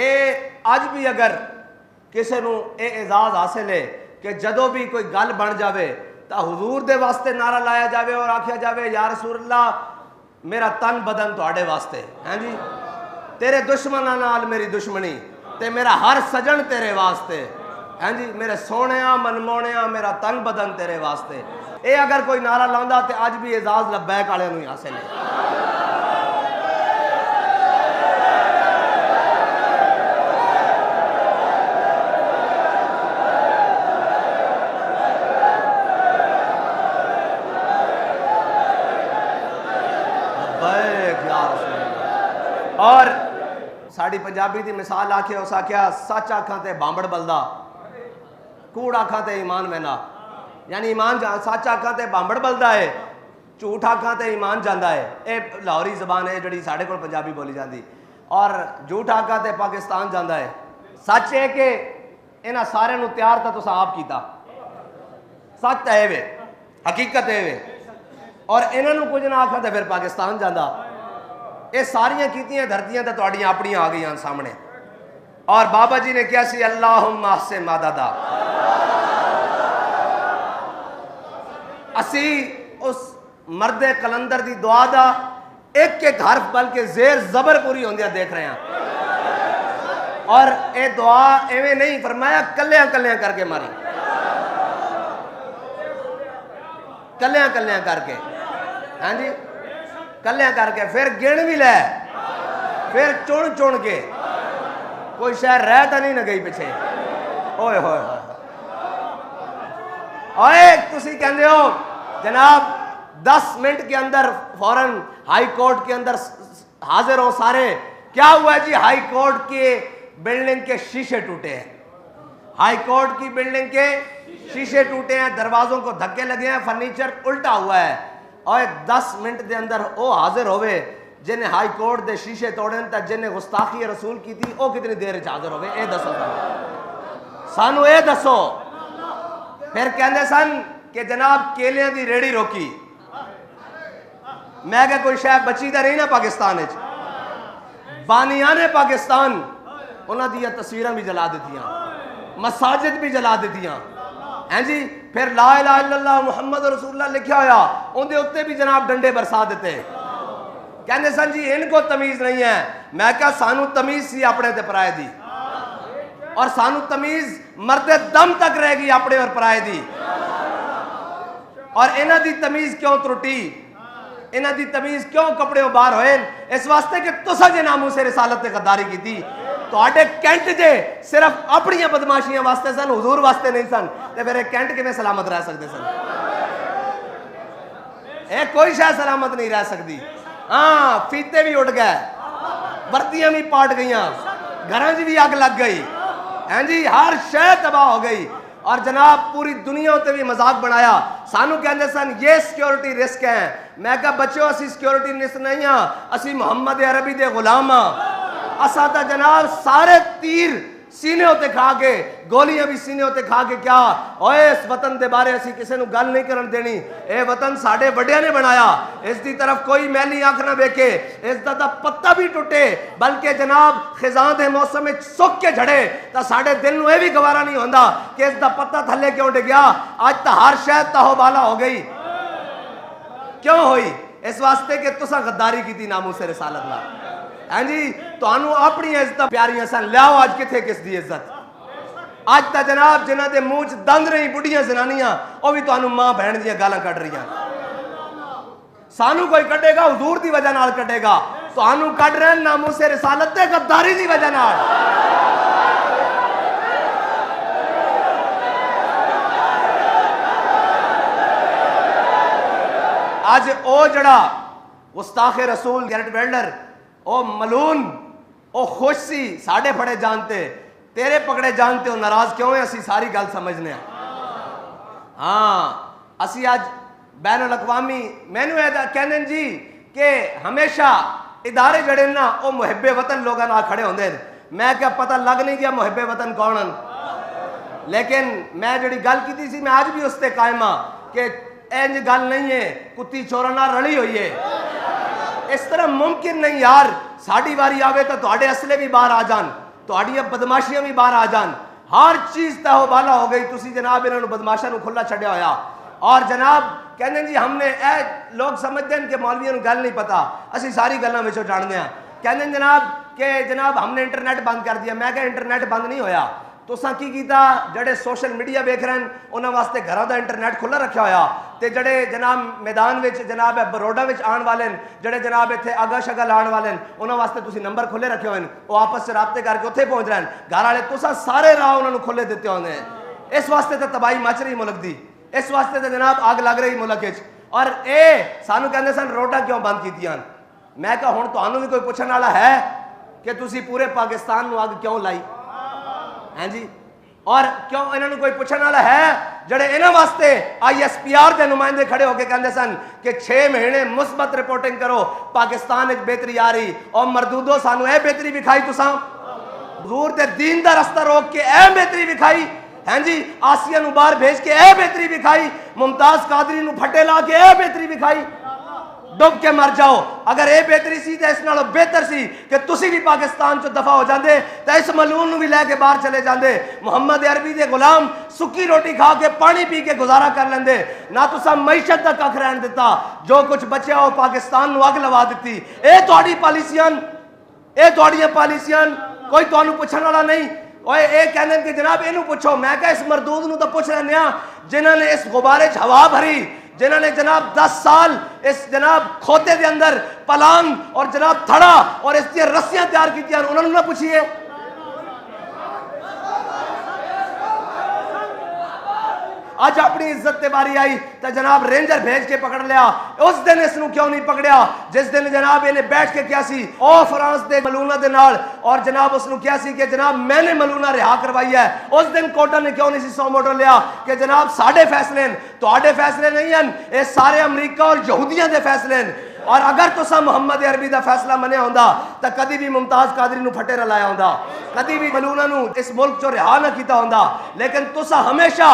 اے اج بھی اگر کسی نو اے اعزاز حاصل ہے کہ جدو بھی کوئی گل بن جاوے تو حضور دے واسطے نعرہ لایا جاوے اور آکھیا جاوے یا رسول اللہ میرا تن بدن تواڈے واسطے ہیں جی، تیرے دشمناں نال میری دشمنی تے میرا ہر سجن تیرے واسطے ہیں جی، میرے سونیاں منمونیاں میرا تن بدن تیرے واسطے. اے اگر کوئی نعرہ لاؤندا تے اج بھی اعزاز لبیک والے نوں ہی حاصل ہے. اور ساڑی پنجابی دی مثال آکھے اس آکھیا سچ آکھاں تے بامبڑ بلدا کوڑ آکھاں تے ایمان وینا، یعنی ایمان سچ آکھاں تے بامبڑ بلدا ہے، جھوٹ آکھاں تے ایمان جاندا ہے. اے لاہوری زبان ہے جڑی ساڑے کول پنجابی بولی جاندی. اور جھوٹ آکھاں تے پاکستان جاندا ہے. سچ ہے کہ انہاں سارے نو تیار تا تساں آپ کیتا، سچ تے اے وے، حقیقت اے وے، اور انہاں نو کچھ نہ آکھاں تے پھر پاکستان جاندا. یہ ساریاں کیتیاں دھرتیاں تے تواڈیاں اپنیاں آ گئیاں سامنے. اور بابا جی نے کیا سی اللہم احسن مددا. اسی اس مرد کلندر دی دعا دا ایک ایک حرف بلکہ زیر زبر پوری ہوندیاں دیکھ رہے ہیں. اور اے دعا ایویں نہیں فرمایا کلیاں کلیاں کر کے ماری، کلیاں کلیاں کر کے، ہاں جی کلیاں کر کے، پھر گن بھی لے، پھر چن چن کے، کوئی شہر رہ تا نہیں نہ گئی پیچھے. اوئے ہوئے اوئے تسی کہندے ہو جناب 10 منٹ کے اندر فوراً ہائی کورٹ کے اندر حاضر ہو سارے. کیا ہوا جی؟ ہائی کورٹ کے بلڈنگ کے شیشے ٹوٹے ہیں، ہائی کورٹ کی بلڈنگ کے شیشے ٹوٹے ہیں، دروازوں کو دھکے لگے ہیں، فرنیچر الٹا ہوا ہے. اور 10 منٹ دے اندر او حاضر ہوئے جنہیں ہائی کورٹ دے شیشے توڑیں تا جنہیں گستاخی رسول کی تھی او کتنی دیر حاضر ہوئے؟ اے دسو سانو اے دسو. پھر کہندے سن کہ جناب کیلیاں دی ریڑی روکی. میں کہ کوئی شاید بچی دا رہی نا پاکستان اچ، بانیان پاکستان انہاں دیا تصویراں بھی جلا دیتیاں، مساجد بھی جلا دیتیاں ہیں جی. پھر لا الہ الا اللہ محمد رسول اللہ لکھیا ہویا ان دے اتے بھی جناب ڈنڈے برسا دیتے. کہنے سن جی ان کو تمیز نہیں ہے. میں کہا سانو تمیز سی اپنے تے پرائے دی، اور سانو تمیز مرد دم تک رہ گی اپنے اور پرائے دی. اور انہاں دی تمیز کیوں ترٹی، انہاں دی تمیز کیوں کپڑے باہر ہوئے؟ اس واسطے کہ تسا جے ناموں سے رسالت تے غداری کی تھی. تو آٹے کینٹ جے صرف اپنی بدماشیاں واسطے سن، حضور واسطے نہیں سن، تے پھر ایک کینٹ کے میں سلامت رہ سکتے سن؟ ایک کوئی شاید سلامت نہیں رہ سکتی. ہاں فیتے بھی اٹھ گئے، برتیاں بھی پاٹ گئیاں، گھرانج بھی آگ لگ گئی ہیں جی، ہر شے تباہ ہو گئی. اور جناب پوری دنیا ہوتے بھی مذاق بنایا. سانو کہندے سن یہ سیکیورٹی رسک ہیں. میں کہا بچوں اسی سیکیورٹی رسک نہیں ہاں، اسی محمد عربی دے غلام ہاں. اسا تا جناب سارے تیر سینے ہوتے کھا کے، گولیاں بھی سینے ہوتے کھا کے کیا اوئے اس وطن دے بارے اسی کسے نو گل نہیں کرن دینی. اے وطن ساڑے بڑیاں نے بنایا، اس دی طرف کوئی میلی آنکھ نہ بیکے، اس دا پتہ بھی ٹوٹے بلکہ جناب خزاں دے موسم میں سک کے جھڑے تا ساڑے دل نو اے بھی گوارا نہیں ہوندا کہ اس دا پتہ تھلے کیوں ڈگیا. آج تا ہر شاید تاہو بالا ہو گئی. کیوں ہوئی؟ اس واسطے کہ تسا غداری کی تھی ناموں سے رسالت لا ہیں جی. تو انو اپنی عزت پیاریاں سن لیاؤ آج کتھے کس دی عزت؟ آج تا جناب جنہ دے موچ دند رہی بڑھیاں زنانیاں او بھی تو انو ماں بہن دیاں گالاں کٹ رہی ہیں. سانو کوئی کٹے گا حضور دی وجہ نال کٹے گا، تو انو کٹ رہے ہیں ناموں سے رسالت تے غداری دی وجہ نال. آج او جڑا گستاخ رسول گیرٹ ویلڈر او ملون او خوش سی ساڑے پھڑے جانتے تیرے پکڑے جانتے ہو ناراض کیوں ہے؟ اسی ساری گل سمجھنے ہیں. ہاں اسی آج بین الاقوامی میں نے کہنے جی کہ ہمیشہ ادارے جڑے نا او محب وطن لوگاں نال کھڑے ہوندے. میں کیا پتہ لگ نہیں گیا محب وطن کون ہیں، لیکن میں جڑی گل کی سی میں آج بھی اس تے قائم ہاں کہ اینج گل نہیں ہے کتی چورا نال رلی ہوئی ہے. اس طرح ممکن نہیں یار. ساڑی واری آوے تو تواڈے اصلے بھی باہر آ جان. ਤੁਹਾਡੀਆਂ ਬਦਮਾਸ਼ੀਆਂ ਵੀ ਬਾਹਰ ਆ ਜਾਣ, ਹਰ ਚੀਜ਼ ਤਹਿ ਬਾਲਾ ਹੋ ਗਈ, ਤੁਸੀਂ ਜਨਾਬ ਇਹਨਾਂ ਨੂੰ ਬਦਮਾਸ਼ਾਂ ਨੂੰ ਖੁੱਲਾ ਛੱਡਿਆ ਹੋਇਆ। اور جناب کہنے جی ہم نے اے لوگ سمجھتے ہیں کہ مولویوں کو گل نہیں پتا، اسی ساری گلاں وچوں جانتے ہیں۔ کہنے جناب کہ جناب ہم نے انٹرنیٹ بند کر دیا، میں کہا انٹرنیٹ بند نہیں ہویا، تساں کی کیتا جڑے سوشل میڈیا ویکھ رہے ہیں انہاں واسطے گھراں دا انٹرنیٹ کھلا رکھیا ہویا، تے جڑے جناب میدان وچ جناب بروڈا وچ آن والے ہیں، جڑے جناب ایتھے اگا شگا لان والے ہیں انہاں واسطے تسی نمبر کھلے رکھے ہوئے ہیں، وہ آپس سے رابطے کر کے اوتھے پہنچ رہے ہیں، گھر والے تساں سارے راہ انہاں نوں کھلے دتے ہوندے ہیں۔ اس واسطے تے تباہی مچ رہی ملک دی، اس واسطے تے جناب آگ لگ رہی ملک وچ۔ اور اے سانو کہندے سن روڈاں کیوں بند کیتیاں، میں کہا ہن تانوں بھی کوئی پوچھن والا ہے کہ تسی پورے پاکستان نو آگ کیوں لائی ہیں جی؟ اور کیوں انہاں نوں کوئی پوچھن والا ہے جڑے انہاں واسطے آئی ایس پی آر دے نمائندے کھڑے ہو کے کہندے سن کہ 6 مہینے مثبت رپورٹنگ کرو پاکستان وچ بہتری آ رہی، اور مردودو سانو اے بہتری وکھائی تساں حضور دے دین دا رستہ روک کے اے بہتری وکھائی ہیں جی، آسیہ نو باہر بھیج کے اے بہتری وکھائی، ممتاز قادری نو پھٹے لا کے اے بہتری وکھائی، ڈب کے مر جاؤ۔ اگر اے بہتری سی تے اس نالوں بہتر سی کہ تسی بھی پاکستان چو دفع ہو جاندے تے اس ملعون نو بھی لے کے باہر چلے جاندے۔ محمد عربی دے غلام سکی روٹی کھا کے پانی پی کے گزارا کر لیندے، نہ تساں معیشت دا ککھ رہن دیتا، جو کچھ بچیا ہو پاکستان نو اگ لوا دیتی۔ اے تہاڈی پالیسیاں، اے تہاڈیاں پالیسیاں، کوئی تانوں پوچھن والا نہیں۔ اوے اے کہندے کہ جناب اینو پوچھو، میں کہا اس مردود نو تو پوچھ رہے ہیں جنہاں نے اس غبارے چ ہوا بھری، جنہاں نے جناب 10 سال اس جناب کھوتے دے اندر پلان اور جناب تھڑا اور اس دی رسیاں تیار کیتیاں، انہوں نے نہ پوچھیے۔ آج اپنی عزت تے باری آئی تو جناب رینجر بھیج کے پکڑ لیا۔ اس دن اس نو کیوں نہیں پکڑیا جس دن جناب انہیں بیٹھ کے کیا سی او فرانس دے ملونہ دے نال، اور جناب اس نو کیا سی کہ جناب میں نے ملونہ رہا کروائی ہے۔ اس دن کوٹا نے کیوں نہیں سی 100 موٹر لیا کہ جناب ساڑھے فیصلے ہیں، تو آڑھے فیصلے نہیں ہیں، اے سارے امریکہ اور یہودیاں دے فیصلے ہیں۔ اور اگر تسا محمد عربی دا فیصلہ منیا ہوندا تو کدی بھی ممتاز قادری نو پھٹے رلایا ہوندا، کدی بھی ملونہ نو اس ملک چو رہا نہ کیتا ہوندا، لیکن تسا ہمیشہ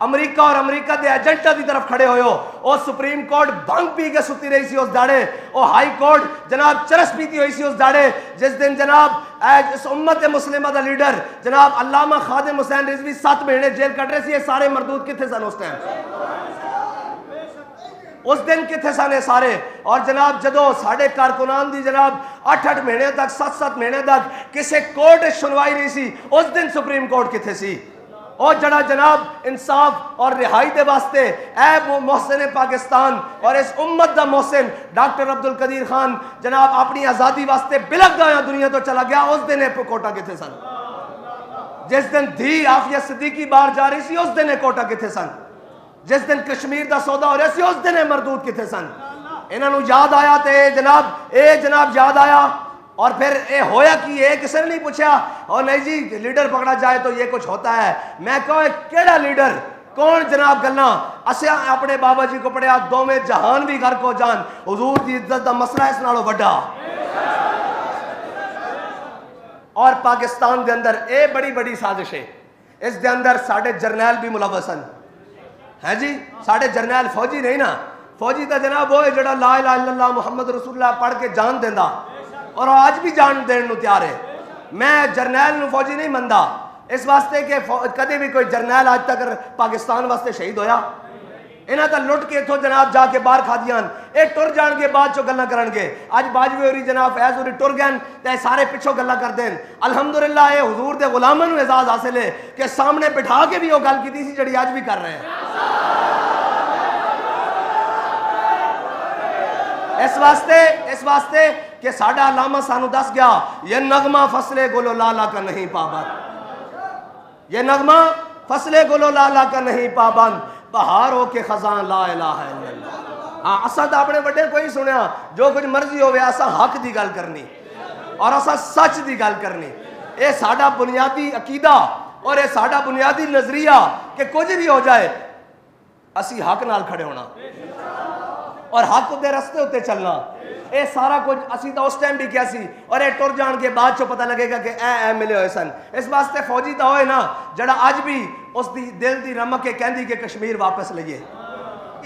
امریکہ اور امریکہ دے ایجنٹا دی طرف کھڑے ہوئے ہو۔ او سپریم کورٹ بھنگ پی کے ستی رہی سی اس داڑے، او ہائی کورٹ جناب چرس پیتی ہوئی سی اس داڑے جس دن جناب اس امت مسلمہ دا لیڈر جناب علامہ خادم حسین رضوی 7 مہینے جیل کٹ رہے سی۔ یہ سارے مردود کتھے سن اس ٹائم؟ اس دن کتھے سن سارے؟ اور جناب جدو ساڑھے کارکنان دی جناب 8 مہینے تک 7 مہینے تک کسے کورٹ سنوائی رہی سی، اس دن سپریم کورٹ کتھے سی؟ اور جڑا جناب انصاف اور رہائی دے واسطے اے محسن پاکستان اور اس امت دا محسن ڈاکٹر عبدالقدیر خان جناب اپنی آزادی واسطے بلک گیا دنیا تو چلا گیا، اس دن کوٹا کتھے سن؟ جس دن دھی عافیہ صدیقی باہر جا رہی سی اس دن کوٹا کتھے سن؟ جس دن کشمیر دا سودا ہو رہا سی اس دن مردود کتھے سن؟ انہاں نو یاد آیا تے جناب یاد آیا، اور پھر اے ہویا کہ یہ کسی نے نہیں پوچھا اور نہیں جی لیڈر پکڑا جائے تو یہ کچھ ہوتا ہے۔ میں کہوں کیڑا لیڈر کون جناب گلنا اسیا اپنے بابا جی کو پڑھیا دوویں جہان بھی گھر کو جان، حضور دی عزت دا مسئلہ اس نالوں وڈا۔ اور پاکستان دے اندر اے بڑی بڑی سازش ہے، اس دے اندر ساڑھے جرنیل بھی ملوث ہیں جی، ساڑھے جرنیل فوجی نہیں نا، فوجی تا جناب وہ جڑا لا الہ الا اللہ محمد رسول اللہ پڑھ کے جان دیندا اور آج بھی جان دین نو تیار ہے۔ میں جرنیل نو فوجی نہیں مندا اس واسطے کہ کدے بھی کوئی جرنیل آج تک پاکستان واسطے شہید ہویا؟ انہاں تا لٹ کے اتھوں جناب جا کے باہر کھا دیاں، اے ٹر جان کے بعد چو گلاں کرن گے۔ اج باجوی ہوری جناب فیض ہوری ٹر گئے تے سارے پچھوں گلاں کر دین۔ الحمدللہ اے حضور دے غلاماں نو اعزاز حاصل ہے کہ سامنے بٹھا کے بھی وہ گل کیتی سی جڑی اج بھی کر رہے ہیں۔ اس واسطے کہ ساڑھا علامہ سانو دس گیا یہ نغمہ فصل گلو لالا کا نہیں پابند، یہ نغمہ فصل گلو لالا کا نہیں پابند، بہاروں کے خزاں لا الہ الا اللہ۔ ہاں اسا تو اپنے بڑے کوئی سنیا جو کچھ مرضی ہوئے اسا حق دی گل کرنی اور اسا سچ دی گل کرنی، اے ساڑھا بنیادی عقیدہ اور اے ساڑھا بنیادی نظریہ کہ کچھ بھی ہو جائے اسی حق نال کھڑے ہونا اور حق دے رستے ہوتے چلنا۔ اے سارا کچھ اسی تو اس ٹائم بھی کیا سی اور اے ٹر جان کے بعد چو پتہ لگے گا کہ اے ملے ہوئے سن۔ اس واسطے فوجی تو ہوئے نا جڑا آج بھی اس دی دل دی رمک کے کہندی کہ کشمیر واپس لئیے،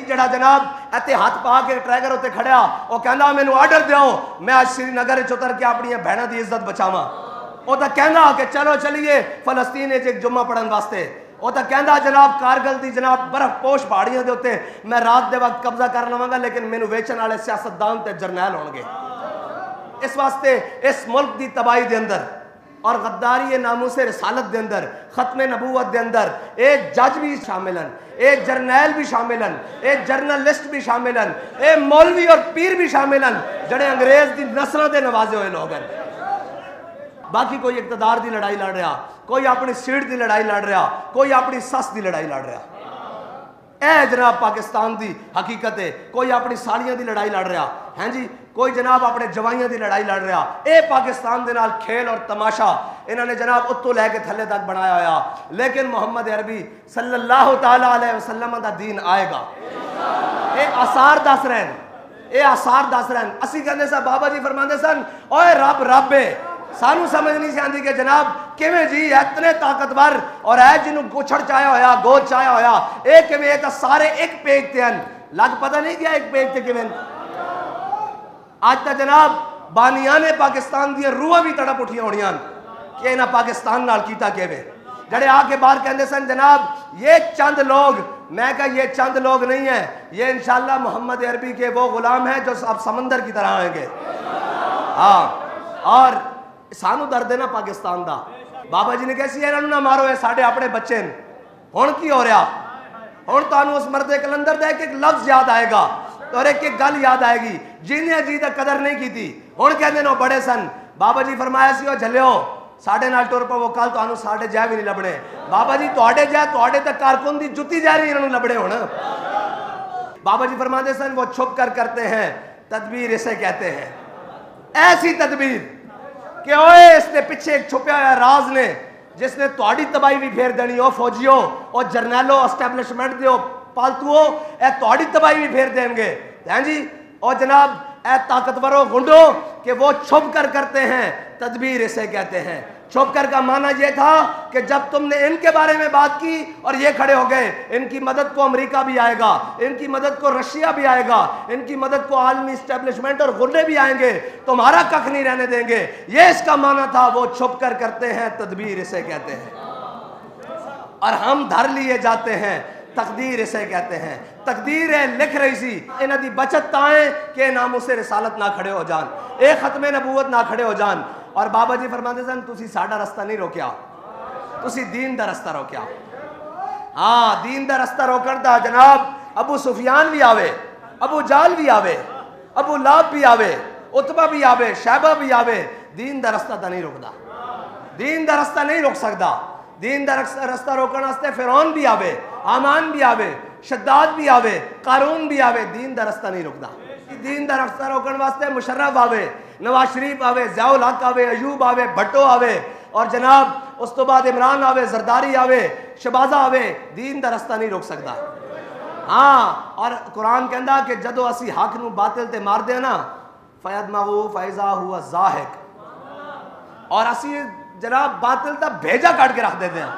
جڑا جناب ایتے ہاتھ پا کے ٹریگر ہوتے کھڑیا وہ کہندا مینوں آرڈر دیو میں آج سری نگر چتر کے اپنی بہنوں دی عزت بچاواں۔ وہ تو کہنا کہ چلو چلیے فلسطین ایک جمعہ پڑھن واسطے، وہ تو کہنا جناب کارگل دی جناب برف پوش پہاڑیاں دے ہوتے میں رات دے وقت قبضہ کر لواں گا، لیکن مینوں ویچن والے سیاستدان تے جرنیل ہون گے۔ اس واسطے اس ملک دی تباہی دے اندر اور غداری ناموس رسالت دے اندر، ختم نبوت دے اندر اے جج بھی شامل ہیں، اے جرنیل بھی شامل ہیں، اے جرنلسٹ بھی شامل ہیں، اے مولوی اور پیر بھی شامل ہیں جڑے انگریز دی نسلوں دے نوازے ہوئے لوگ ہیں۔ باقی کوئی اقتدار دی لڑائی لڑ رہا، کوئی اپنی سیٹ دی لڑائی لڑ رہا، کوئی اپنی سس دی لڑائی لڑ رہا۔ اے جناب پاکستان دی حقیقت ہے، کوئی اپنی سالیاں دی لڑائی لڑ رہا، ہیں جی کوئی جناب اپنے جوائیاں دی لڑائی لڑ رہا۔ اے پاکستان دے نال کھیل اور تماشا انہوں نے جناب اتو لے کے تھلے تک بنایا ہویا، لیکن محمد عربی صلی اللہ تعالیٰ علیہ وسلم دا دین آئے گا۔ اے آثار دس رہن، اے آثار دس رہن۔ اسی کہنے سا بابا جی فرماندے سن اوے رب رب ہے، سانو سمجھ نہیں سی آندی کہ جناب کیویں جی اتنے طاقتور اور ہے جنوں گچھڑ چایا ہویا گود چایا ہویا، اے کیویں اے تے سارے ایک پیج تے ہیں، لگ پتہ نہیں کیا ایک پیج تے کیویں۔ آج تا جناب بانیان پاکستان دی روحاں بھی تڑپ اٹھیاں ہونیاں کہ انہاں پاکستان نال کیتا کیویں، جڑے آ کے باہر کہندے سن جناب یہ چند لوگ، میں کہا یہ چند لوگ نہیں ہیں، یہ انشاءاللہ محمد عربی کے وہ غلام ہیں جو اب سمندر کی طرح آئیں گے۔ ہاں اور سانو درد ہے نا پاکستان دا، بابا جی نے کہا سی انہوں نہ مارو اے ساڈے اپنے بچے ہیں، ہن کی ہو رہا؟ ہن تانوں اس مرد کلندر دا ایک لفظ یاد آئے گا اور ایک گل یاد آئے گی، جنہیں جی دا قدر نہیں کی تھی، ہن کہندے نو بڑے سن۔ بابا جی فرمایا سی او جھلیو ساڈے نال ٹر پو، کل تانوں ساڈے جے بھی نہیں لبنے۔ بابا جی تواڈے جے تواڈے تے کارکن دی جُتی جا رہی انہوں لبنے ہن۔ بابا جی فرماندے سن وہ چھپ کر کرتے ہیں تدبیر اسے کہتے ہیں، ایسی تدبیر کہ اوئے اس نے پیچھے ایک چھپیا ہوا راز نے جس نے تواڈی تباہی بھی پھیر دینی، او فوجیو او جرنیلو اسٹیبلشمنٹ دیو پالتوو اے تواڈی تباہی بھی پھیر دیں گے، ہیں جی او جناب اے طاقتورو گنڈو کہ وہ چھپ کر کرتے ہیں تدبیر اسے کہتے ہیں۔ چھپ کر کا معنی یہ تھا کہ جب تم نے ان کے بارے میں بات کی اور یہ کھڑے ہو گئے، ان کی مدد کو امریکہ بھی آئے گا، ان کی مدد کو رشیا بھی آئے گا، ان کی مدد کو عالمی اسٹیبلشمنٹ اور غرے بھی آئیں گے، تمہارا ککھ نہیں رہنے دیں گے، یہ اس کا معنی تھا۔ وہ چھپ کر کرتے ہیں تدبیر اسے کہتے ہیں، اور ہم دھر لیے جاتے ہیں تقدیر اسے کہتے ہیں۔ تقدیر ہے لکھ رہی سی انہاں دی بچت تائیں کہ ناموس رسالت نہ کھڑے ہو جان، اے ختم نبوت نہ کھڑے ہو جان۔ اور بابا جی فرماتے سن تسی ساڈا رستہ نہیں روکیا، تسی دین دا رستہ روکیا۔ ہاں دین دا رستہ روکن دا جناب ابو سفیان بھی آوے، ابو جال بھی آوے، ابو لہب بھی آوے، عتبہ بھی آوے، شیبہ بھی آوے، دین دا رستہ تا نہیں روکدا، دین دا رستہ نہیں روک سکدا۔ دین دا رستہ روکن واسطے فرعون بھی آوے، حامان بھی آوے، شداد بھی آوے، قارون بھی آوے، دین دا رستہ نہیں روکدا۔ دین دا رستہ روکن واسطے مشرف آوے، نواز شریف آوے، ضیاء الحق آوے، ایوب آوے، بھٹو آوے، اور جناب اس تو بعد عمران آوے، زرداری آوے، شہبازہ آوے، دین دا رستہ نہیں روک سکدا۔ ہاں اور قرآن کہندا کہ جدو اسی حق نو باطل تے مار دے نا فَيَدْمَغُ فَإِذَا هُوَ زَاهِقٌ، اور اسی جناب باطل تا بھیجا کاٹ کے رکھ دیتے ہیں۔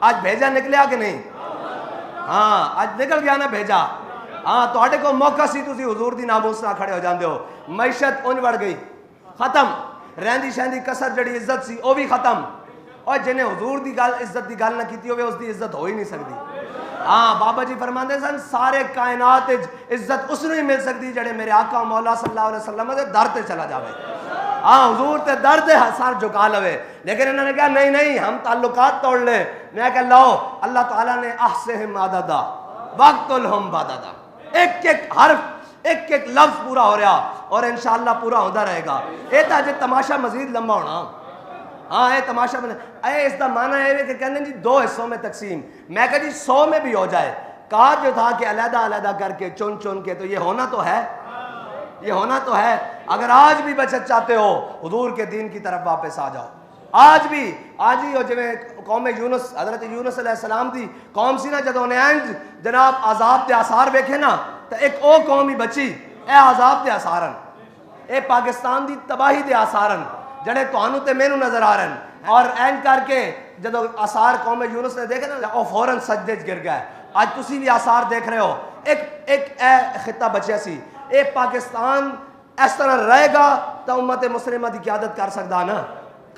آج بھیجا نکلیا کہ نہیں؟ ہاں آج نکل گیا نا بھیجا۔ ہاں تو کو موقع سی تسی حضور دی ناموس نہ کھڑے ہو جاندے ہو، معیشت اونج بڑھ گئی، ختم، رہندی شہندی کسر جڑی عزت سی او بھی ختم، اور جنہیں حضور دی گل عزت دی گل نہ کیتی ہوئے اس دی عزت ہو ہی نہیں سکتی۔ ہاں بابا جی فرماندے سن سارے کائنات عزت اس نے ہی مل سکتی جڑے میرے آقا مولا صلی اللہ علیہ وسلم دے در تے چلا جاوے، ہاں حضور تے در تے سر جھکا لوے۔ لیکن انہوں نے کہا نہیں نہیں ہم تعلقات توڑ لے، میں کہا لو اللہ تعالیٰ نے احصہم عددا واقتلہم بددا، ایک ایک حرف ایک ایک لفظ پورا ہو رہا اور انشاءاللہ پورا ہوتا رہے گا۔ اے تا جے تماشا مزید لمبا ہونا، ہاں اے تماشا بنے اے اس دا معنی ہے کہ کہنے جی 2 حصوں میں تقسیم، میں کہا جی 100 میں بھی ہو جائے، کہا جو تھا کہ علیحدہ علیحدہ کر کے چن چن کے، تو یہ ہونا تو ہے، یہ ہونا تو ہے۔ اگر آج بھی بچت چاہتے ہو حضور کے دین کی طرف واپس آ جاؤ، آج بھی آج ہی ہو جویں قوم یونس، حضرت یونس علیہ السلام دی قوم سی نا جدوں نے انج جناب عذاب دے آثار ویکھے نا تو ایک او قوم ہی بچی، اے عذاب دے آثارن، اے پاکستان دی تباہی دے آثارن جڑے تانوں تے مینوں نظر آ رہن، اور اینج کر کے جدوں آثار قوم یونس نے دیکھے نا او فوراً سجدے وچ گر گئے۔ آج تسی بھی آثار دیکھ رہے ہو، ایک اے خطہ بچیا سی، اے پاکستان اس طرح رہے گا تو امت مسلمہ دی قیادت کر سکدا نا،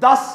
10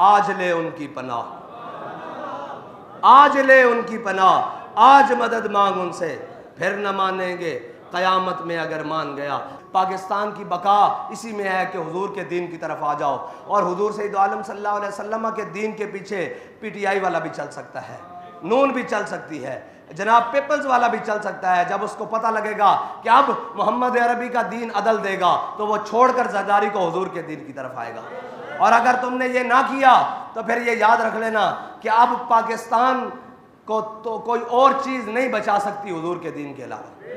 آج لے ان کی پناہ، آج لے ان کی پناہ، آج مدد مانگ ان سے، پھر نہ مانیں گے قیامت میں اگر مان گیا۔ پاکستان کی بقا اسی میں ہے کہ حضور کے دین کی طرف آ جاؤ، اور حضور سید عالم صلی اللہ علیہ وسلم کے دین کے پیچھے پی ٹی آئی والا بھی چل سکتا ہے، نون بھی چل سکتی ہے، جناب پیپلز والا بھی چل سکتا ہے۔ جب اس کو پتہ لگے گا کہ اب محمد عربی کا دین عدل دے گا تو وہ چھوڑ کر زرداری کو حضور کے دین کی طرف آئے گا۔ اور اگر تم نے یہ نہ کیا تو پھر یہ یاد رکھ لینا کہ اب پاکستان کو تو کوئی اور چیز نہیں بچا سکتی حضور کے دین کے علاوہ۔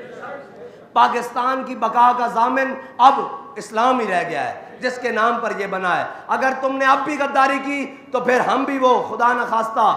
پاکستان کی بقا کا ضامن اب اسلام ہی رہ گیا ہے جس کے نام پر یہ بنا ہے۔ اگر تم نے اب بھی غداری کی تو پھر ہم بھی وہ خدا نخواستہ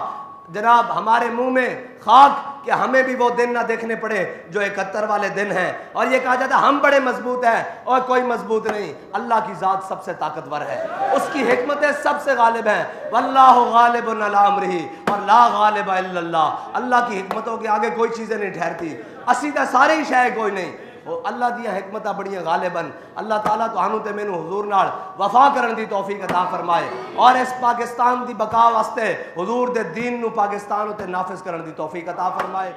جناب ہمارے منہ میں خاک کہ ہمیں بھی وہ دن نہ دیکھنے پڑے جو 71 والے دن ہیں، اور یہ کہا جاتا ہے ہم بڑے مضبوط ہیں، اور کوئی مضبوط نہیں۔ اللہ کی ذات سب سے طاقتور ہے، اس کی حکمتیں سب سے غالب ہیں۔ واللہ غالب علی امرہ اور لا غالب الا اللہ۔ اللہ کی حکمتوں کے آگے کوئی چیزیں نہیں ٹھہرتی، اسی طرح سارے ہی شے کوئی نہیں۔ اللہ دیا حکمتاں بڑیاں غالباً۔ اللہ تعالیٰ تو ہانوں تے مینوں حضور نال وفا کرن دی توفیق عطا فرمائے، اور اس پاکستان دی بقا واسطے حضور دے دین نو پاکستان اتے نافذ کرن دی توفیق عطا فرمائے۔